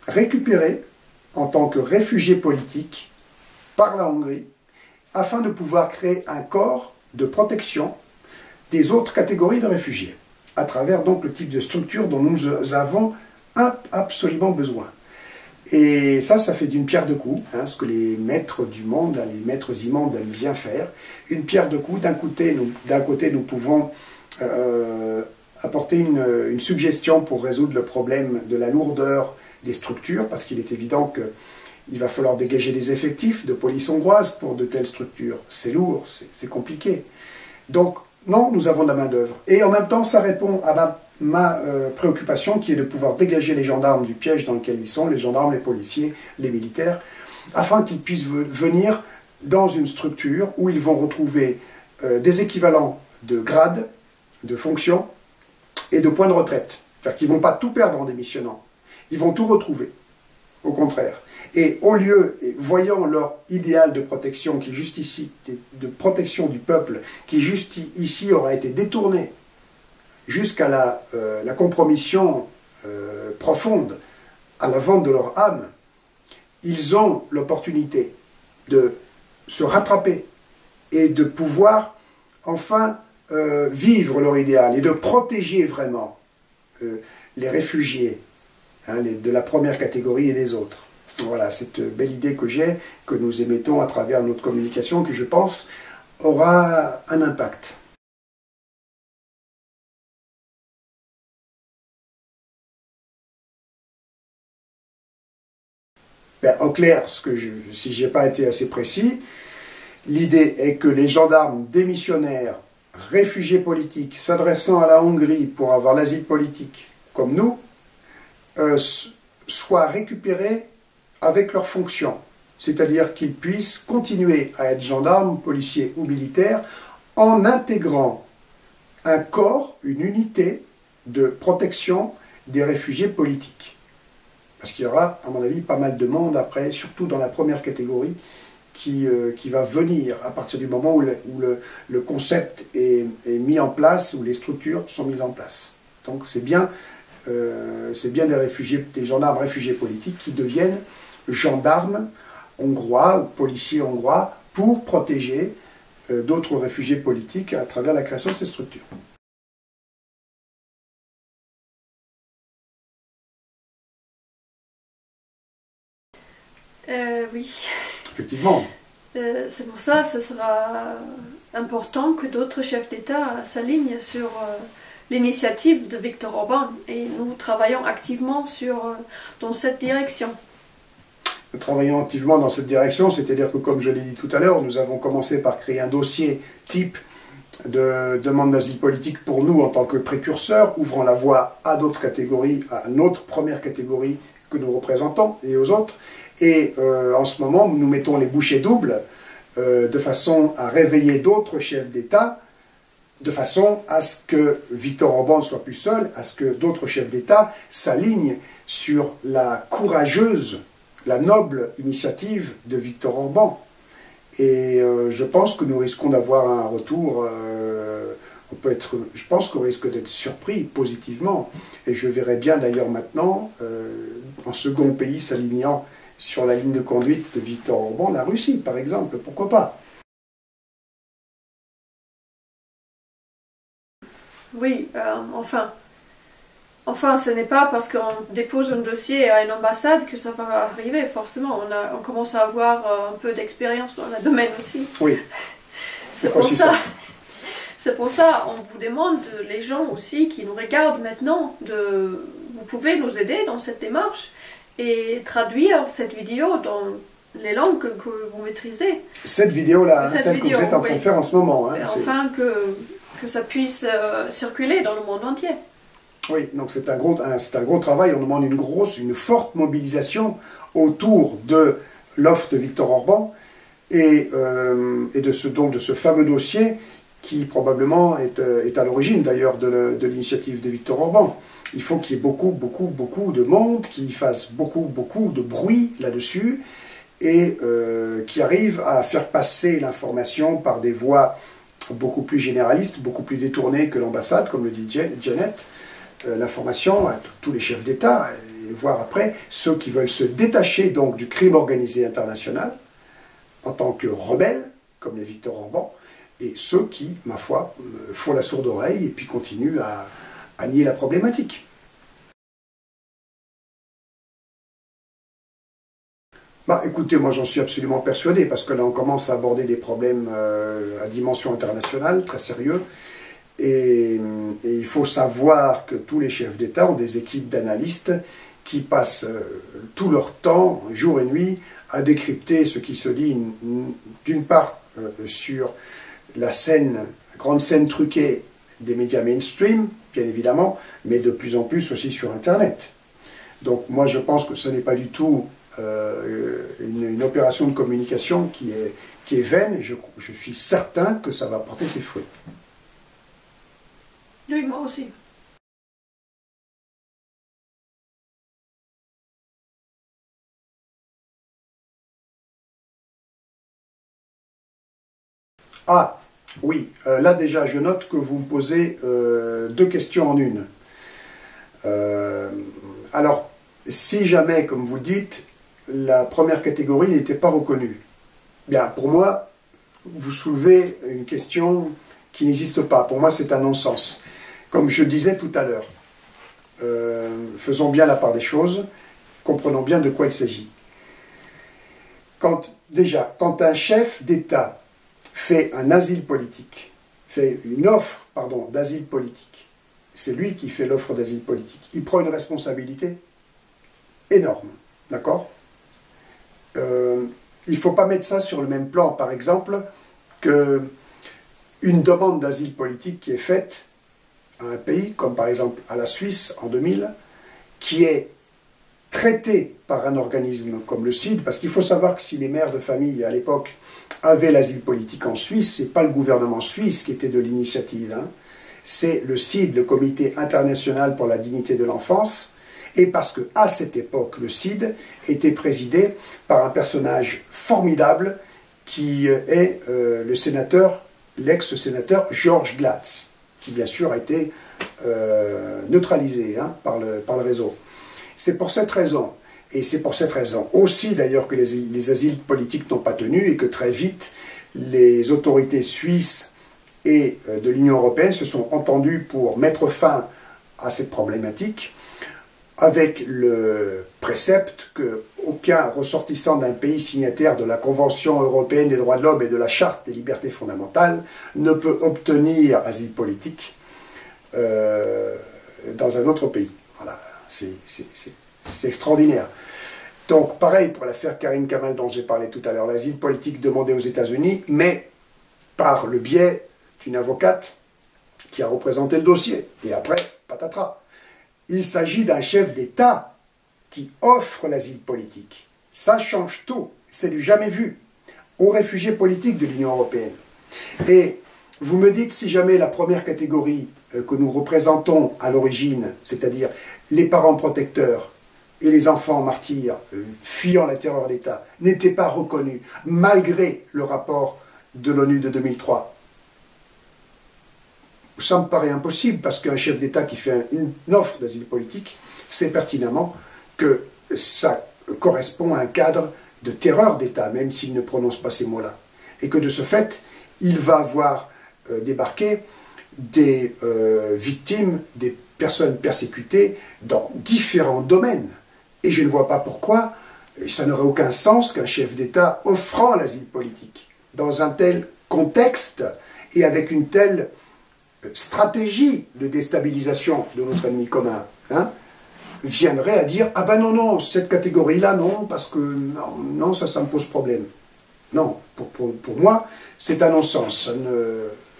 récupérée en tant que réfugiés politiques par la Hongrie, afin de pouvoir créer un corps de protection des autres catégories de réfugiés, à travers donc le type de structure dont nous avons absolument besoin. Et ça fait d'une pierre deux coups, hein, ce que les maîtres du monde, les maîtres immondes aiment bien faire. Une pierre deux coups, d'un côté nous pouvons apporter une suggestion pour résoudre le problème de la lourdeur des structures, parce qu'il est évident qu'il va falloir dégager des effectifs de police hongroise pour de telles structures. C'est lourd, c'est compliqué. Donc, non, nous avons de la main-d'œuvre. Et en même temps, ça répond à ma préoccupation qui est de pouvoir dégager les gendarmes du piège dans lequel ils sont, les gendarmes, les policiers, les militaires, afin qu'ils puissent venir dans une structure où ils vont retrouver des équivalents de grades, de fonctions et de points de retraite. C'est-à-dire qu'ils ne vont pas tout perdre en démissionnant. Ils vont tout retrouver, au contraire. Et au lieu, voyant leur idéal de protection qui juste ici, de protection du peuple, qui juste ici aura été détourné jusqu'à la compromission profonde à la vente de leur âme, ils ont l'opportunité de se rattraper et de pouvoir enfin vivre leur idéal et de protéger vraiment les réfugiés, hein, de la première catégorie et des autres. Voilà, cette belle idée que j'ai, que nous émettons à travers notre communication, que je pense aura un impact. Ben, en clair, si je n'ai pas été assez précis, l'idée est que les gendarmes démissionnaires, réfugiés politiques, s'adressant à la Hongrie pour avoir l'asile politique, comme nous, soient récupérés avec leurs fonctions, c'est-à-dire qu'ils puissent continuer à être gendarmes, policiers ou militaires en intégrant un corps, une unité de protection des réfugiés politiques. Parce qu'il y aura, à mon avis, pas mal de monde après, surtout dans la première catégorie, qui va venir à partir du moment où le concept est mis en place, où les structures sont mises en place. Donc c'est bien des gendarmes réfugiés politiques qui deviennent gendarmes hongrois ou policiers hongrois pour protéger d'autres réfugiés politiques à travers la création de ces structures. Oui. Effectivement. C'est pour ça que ce sera important que d'autres chefs d'État s'alignent sur l'initiative de Viktor Orban et nous travaillons activement dans cette direction. Nous travaillons activement dans cette direction, c'est-à-dire que, comme je l'ai dit tout à l'heure, nous avons commencé par créer un dossier type de demande d'asile politique pour nous en tant que précurseurs, ouvrant la voie à d'autres catégories, à notre première catégorie que nous représentons et aux autres. Et en ce moment, nous mettons les bouchées doubles de façon à réveiller d'autres chefs d'État, de façon à ce que Viktor Orban ne soit plus seul, à ce que d'autres chefs d'État s'alignent sur la courageuse, la noble initiative de Viktor Orban. Et je pense que nous risquons d'avoir un retour, je pense qu'on risque d'être surpris positivement. Et je verrais bien d'ailleurs maintenant, un second pays s'alignant sur la ligne de conduite de Viktor Orban, la Russie par exemple, pourquoi pas? Oui, enfin, ce n'est pas parce qu'on dépose un dossier à une ambassade que ça va arriver, forcément. On commence à avoir un peu d'expérience dans le domaine aussi. Oui, c'est pour ça. C'est pour ça, on vous demande, les gens aussi qui nous regardent maintenant, vous pouvez nous aider dans cette démarche et traduire cette vidéo dans les langues que vous maîtrisez. Cette vidéo-là, celle que vous êtes en train de faire en ce moment. Hein, afin que ça puisse circuler dans le monde entier. Oui, donc c'est un gros travail. On demande une forte mobilisation autour de l'offre de Viktor Orban et de ce fameux dossier qui probablement est à l'origine d'ailleurs de l'initiative de Viktor Orban. Il faut qu'il y ait beaucoup de monde qui fasse beaucoup de bruit là-dessus et qui arrive à faire passer l'information par des voies beaucoup plus généralistes, beaucoup plus détournées que l'ambassade, comme le dit Janet, l'information à tous les chefs d'État, et voire après ceux qui veulent se détacher donc du crime organisé international en tant que rebelles, comme les Viktor Orban, et ceux qui, ma foi, font la sourde oreille et puis continuent à nier la problématique. Bah, écoutez, moi j'en suis absolument persuadé, parce que là on commence à aborder des problèmes à dimension internationale, très sérieux, et il faut savoir que tous les chefs d'État ont des équipes d'analystes qui passent tout leur temps, jour et nuit, à décrypter ce qui se dit, d'une part sur la grande scène truquée des médias mainstream, bien évidemment, mais de plus en plus aussi sur Internet. Donc moi je pense que ce n'est pas du tout une opération de communication qui est vaine, et je suis certain que ça va porter ses fruits. Oui, moi aussi. Ah, oui, là déjà je note que vous me posez deux questions en une. Alors, si jamais, comme vous le dites, la première catégorie n'était pas reconnue, bien, pour moi, vous soulevez une question qui n'existe pas. Pour moi, c'est un non-sens. Comme je disais tout à l'heure, faisons bien la part des choses, comprenons bien de quoi il s'agit. Quand un chef d'État fait un asile politique, fait une offre, d'asile politique, c'est lui qui fait l'offre d'asile politique, il prend une responsabilité énorme, d'accord ? Il ne faut pas mettre ça sur le même plan, par exemple, qu'une demande d'asile politique qui est faite à un pays, comme par exemple à la Suisse en 2000, qui est traité par un organisme comme le CID, parce qu'il faut savoir que si les mères de famille à l'époque avaient l'asile politique en Suisse, ce n'est pas le gouvernement suisse qui était de l'initiative, hein. C'est le CID, le Comité international pour la dignité de l'enfance, et parce qu'à cette époque, le CID était présidé par un personnage formidable qui est l'ex-sénateur George Glatz, qui bien sûr a été neutralisé par le réseau. C'est pour cette raison, et c'est pour cette raison aussi d'ailleurs que les asiles politiques n'ont pas tenu et que très vite les autorités suisses et de l'Union européenne se sont entendues pour mettre fin à cette problématique avec le précepte qu'aucun ressortissant d'un pays signataire de la Convention européenne des droits de l'homme et de la Charte des libertés fondamentales ne peut obtenir asile politique dans un autre pays. Voilà, c'est extraordinaire. Donc, pareil pour l'affaire Karim Kamal dont j'ai parlé tout à l'heure, l'asile politique demandé aux États-Unis, mais par le biais d'une avocate qui a représenté le dossier. Et après, patatras. Il s'agit d'un chef d'État qui offre l'asile politique. Ça change tout. C'est du jamais vu aux réfugiés politiques de l'Union européenne. Et vous me dites si jamais la première catégorie que nous représentons à l'origine, c'est-à-dire les parents protecteurs et les enfants martyrs fuyant la terreur d'État n'étaient pas reconnus, malgré le rapport de l'ONU de 2003. Ça me paraît impossible, parce qu'un chef d'État qui fait une offre d'asile politique sait pertinemment que ça correspond à un cadre de terreur d'État, même s'il ne prononce pas ces mots-là. Et que de ce fait, il va voir débarquer des victimes, des personnes persécutées dans différents domaines. Et je ne vois pas pourquoi ça n'aurait aucun sens qu'un chef d'État offrant l'asile politique, dans un tel contexte et avec une telle stratégie de déstabilisation de notre ennemi commun, hein, viendrait à dire « Ah ben non, non, cette catégorie-là, non, parce que non, non ça me pose problème. » Non, pour moi, c'est un non-sens,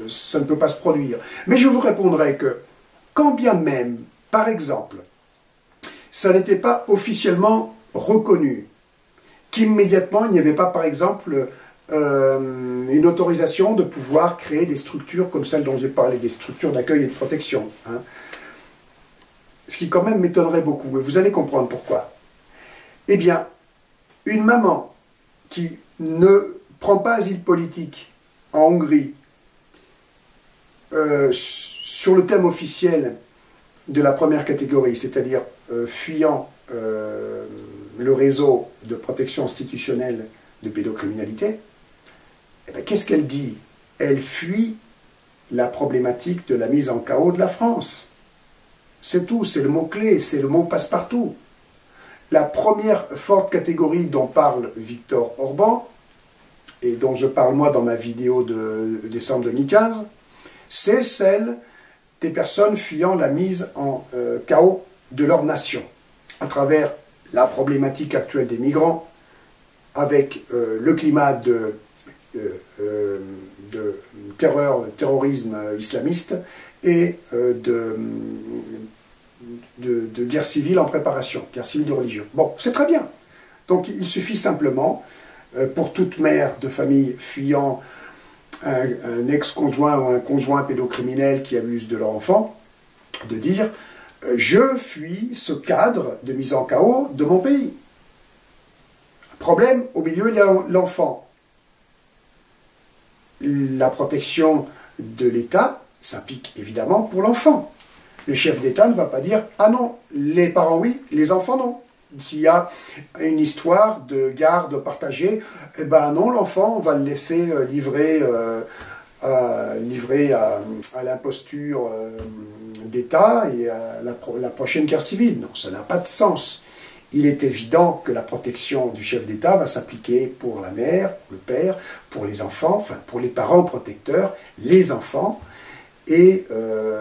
ça ne peut pas se produire. Mais je vous répondrai que, quand bien même, par exemple, ça n'était pas officiellement reconnu, qu'immédiatement il n'y avait pas, par exemple, une autorisation de pouvoir créer des structures comme celles dont j'ai parlé, des structures d'accueil et de protection. Hein. Ce qui quand même m'étonnerait beaucoup, et vous allez comprendre pourquoi. Eh bien, une maman qui ne prend pas asile politique en Hongrie sur le thème officiel de la première catégorie, c'est-à-dire fuyant le réseau de protection institutionnelle de pédocriminalité, eh bien, qu'est-ce qu'elle dit? Elle fuit la problématique de la mise en chaos de la France. C'est tout, c'est le mot-clé, c'est le mot passe-partout. La première forte catégorie dont parle Viktor Orban, et dont je parle moi dans ma vidéo de décembre 2015, c'est celle des personnes fuyant la mise en chaos de leur nation, à travers la problématique actuelle des migrants, avec le climat de terrorisme islamiste et de guerre civile en préparation, guerre civile de religion. Bon, c'est très bien. Donc il suffit simplement, pour toute mère de famille fuyant un ex-conjoint ou un conjoint pédocriminel qui abuse de leur enfant, de dire « Je fuis ce cadre de mise en chaos de mon pays ». Problème, au milieu, il y a l'enfant. La protection de l'État s'applique évidemment pour l'enfant. Le chef d'État ne va pas dire « Ah non, les parents oui, les enfants non ». S'il y a une histoire de garde partagée, eh ben non, l'enfant, on va le laisser livrer à l'imposture d'État et à la prochaine guerre civile. Non, ça n'a pas de sens. Il est évident que la protection du chef d'État va s'appliquer pour la mère, le père, pour les enfants, enfin pour les parents protecteurs, les enfants, et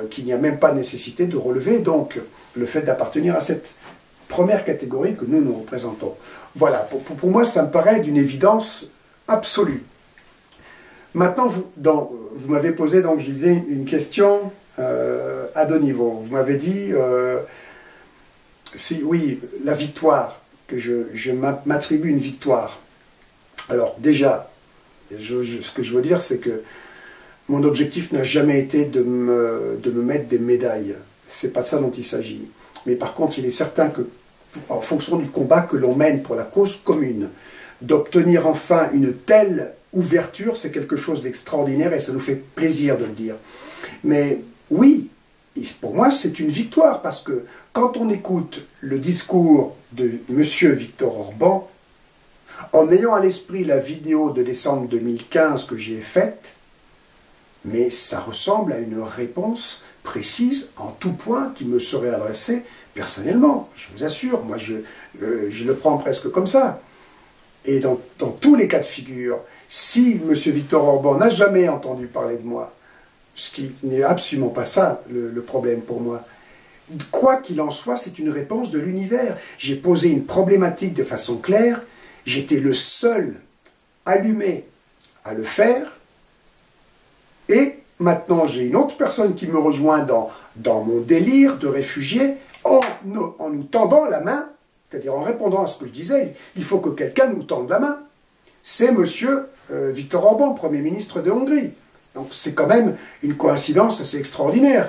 qu'il n'y a même pas nécessité de relever donc le fait d'appartenir à cette première catégorie que nous représentons. Voilà, pour moi ça me paraît d'une évidence absolue. Maintenant, vous m'avez posé, donc je disais, une question à deux niveaux. Vous m'avez dit, si oui, la victoire, que je m'attribue une victoire. Alors déjà, ce que je veux dire, c'est que mon objectif n'a jamais été de me mettre des médailles. C'est pas ça dont il s'agit. Mais par contre, il est certain que, en fonction du combat que l'on mène pour la cause commune, d'obtenir enfin une telle ouverture, c'est quelque chose d'extraordinaire et ça nous fait plaisir de le dire. Mais oui, pour moi, c'est une victoire parce que quand on écoute le discours de M. Viktor Orban, en ayant à l'esprit la vidéo de décembre 2015 que j'ai faite, mais ça ressemble à une réponse précise en tout point qui me serait adressée personnellement. Je vous assure, moi je le prends presque comme ça. Et dans tous les cas de figure, si M. Viktor Orban n'a jamais entendu parler de moi, ce qui n'est absolument pas ça le problème pour moi, quoi qu'il en soit, c'est une réponse de l'univers. J'ai posé une problématique de façon claire, j'étais le seul allumé à le faire, et maintenant j'ai une autre personne qui me rejoint dans mon délire de réfugié en nous tendant la main, c'est-à-dire en répondant à ce que je disais, il faut que quelqu'un nous tende la main. C'est M. Viktor Orban, Premier ministre de Hongrie. Donc c'est quand même une coïncidence assez extraordinaire.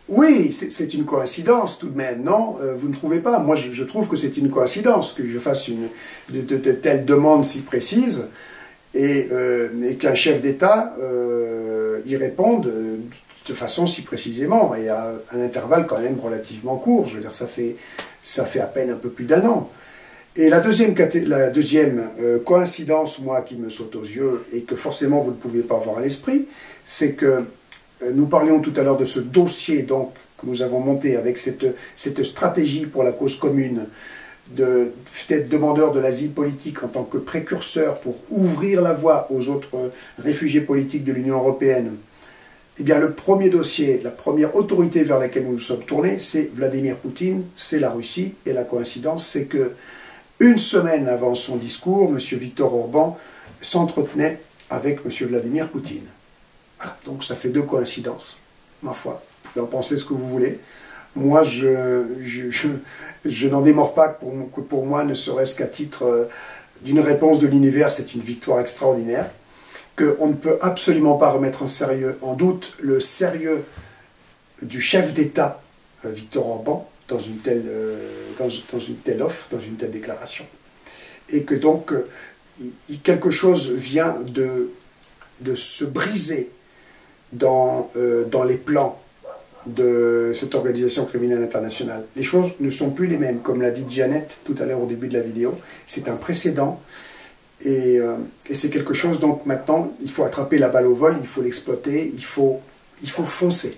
Oui, c'est une coïncidence tout de même, non? Vous ne trouvez pas? Moi, je trouve que c'est une coïncidence que je fasse de telles demandes si précises et qu'un chef d'État y réponde de façon si précisément et à un intervalle quand même relativement court. Je veux dire, ça fait à peine un peu plus d'un an. Et la deuxième coïncidence, moi, qui me saute aux yeux et que forcément vous ne pouvez pas avoir à l'esprit, c'est que nous parlions tout à l'heure de ce dossier donc, que nous avons monté avec cette stratégie pour la cause commune d'être demandeur de l'asile politique en tant que précurseur pour ouvrir la voie aux autres réfugiés politiques de l'Union européenne. Eh bien, le premier dossier, la première autorité vers laquelle nous nous sommes tournés, c'est Vladimir Poutine, c'est la Russie. Et la coïncidence, c'est que une semaine avant son discours, M. Viktor Orban s'entretenait avec M. Vladimir Poutine. Voilà, donc ça fait deux coïncidences, ma foi. Vous pouvez en penser ce que vous voulez. Moi, je n'en démords pas que pour moi, ne serait-ce qu'à titre d'une réponse de l'univers, c'est une victoire extraordinaire, qu'on ne peut absolument pas remettre en doute le sérieux du chef d'État, Viktor Orban, dans une telle offre, dans une telle déclaration. Et que donc, quelque chose vient de se briser dans les plans de cette organisation criminelle internationale. Les choses ne sont plus les mêmes, comme l'a dit Jeannette tout à l'heure au début de la vidéo. C'est un précédent et c'est quelque chose, donc maintenant, il faut attraper la balle au vol, il faut l'exploiter, il faut foncer.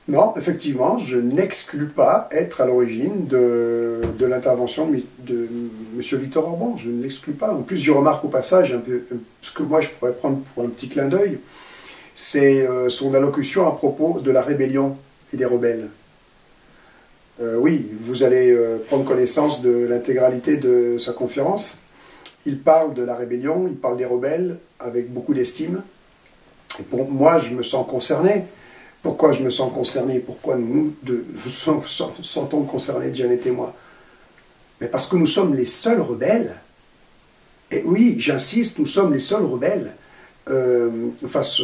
Non, effectivement, je n'exclus pas être à l'origine de l'intervention de M. Viktor Orban. Je ne l'exclus pas. En plus, je remarque au passage, ce que moi je pourrais prendre pour un petit clin d'œil, c'est son allocution à propos de la rébellion et des rebelles. Oui, vous allez prendre connaissance de l'intégralité de sa conférence. Il parle de la rébellion, il parle des rebelles avec beaucoup d'estime. Et pour moi, je me sens concerné. Pourquoi je me sens concerné? Pourquoi nous sentons concernés, Jeannette et moi? Mais parce que nous sommes les seuls rebelles. Et oui, j'insiste, nous sommes les seuls rebelles face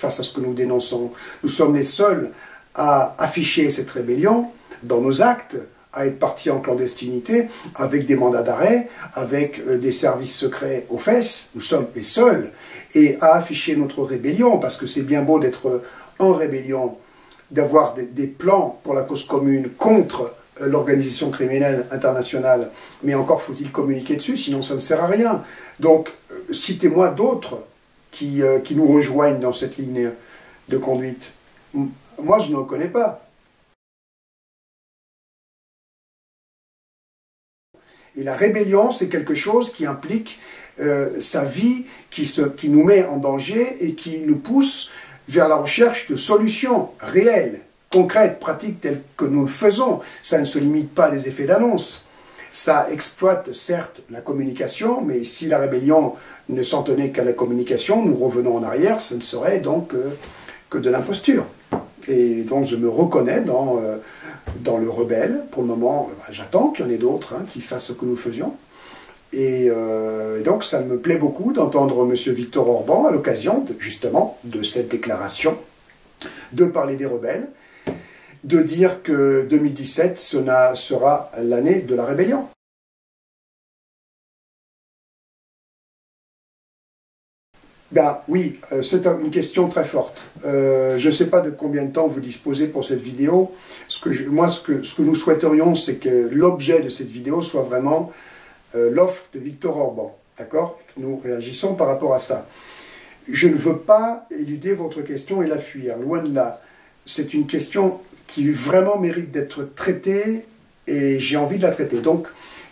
à ce que nous dénonçons. Nous sommes les seuls à afficher cette rébellion dans nos actes, à être partis en clandestinité, avec des mandats d'arrêt, avec des services secrets aux fesses. Nous sommes les seuls. Et à afficher notre rébellion, parce que c'est bien beau d'être en rébellion, d'avoir des plans pour la cause commune contre l'organisation criminelle internationale, mais encore faut-il communiquer dessus, sinon ça ne sert à rien. Donc, citez-moi d'autres qui nous rejoignent dans cette ligne de conduite. Moi, je n'en connais pas. Et la rébellion, c'est quelque chose qui implique sa vie, qui nous met en danger et qui nous pousse vers la recherche de solutions réelles, concrètes, pratiques, telles que nous le faisons. Ça ne se limite pas à des effets d'annonce. Ça exploite, certes, la communication, mais si la rébellion ne s'en tenait qu'à la communication, nous revenons en arrière, ce ne serait donc que de l'imposture. Et donc je me reconnais dans le rebelle. Pour le moment, j'attends qu'il y en ait d'autres qui fassent ce que nous faisions. Et donc ça me plaît beaucoup d'entendre M. Viktor Orban à l'occasion justement de cette déclaration, de parler des rebelles, de dire que 2017 sera l'année de la rébellion. Ben oui, c'est une question très forte. Je ne sais pas de combien de temps vous disposez pour cette vidéo. Ce que nous souhaiterions, c'est que l'objet de cette vidéo soit vraiment l'offre de Viktor Orban, d'accord? Nous réagissons par rapport à ça. Je ne veux pas éluder votre question et la fuir, loin de là. C'est une question qui vraiment mérite d'être traitée et j'ai envie de la traiter. Donc,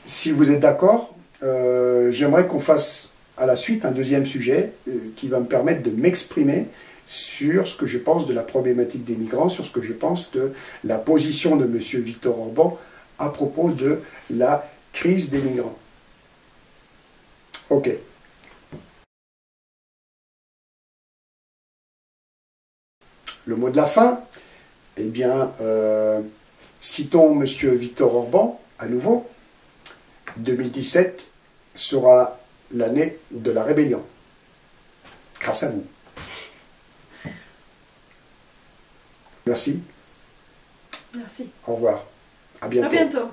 si vous êtes d'accord, j'aimerais qu'on fasse à la suite un deuxième sujet qui va me permettre de m'exprimer sur ce que je pense de la problématique des migrants, sur ce que je pense de la position de M. Viktor Orban à propos de la crise des migrants. Ok. Le mot de la fin, eh bien, citons M. Viktor Orban à nouveau. 2017 sera l'année de la rébellion. grâce à vous. Merci. Merci. Au revoir. À bientôt. À bientôt.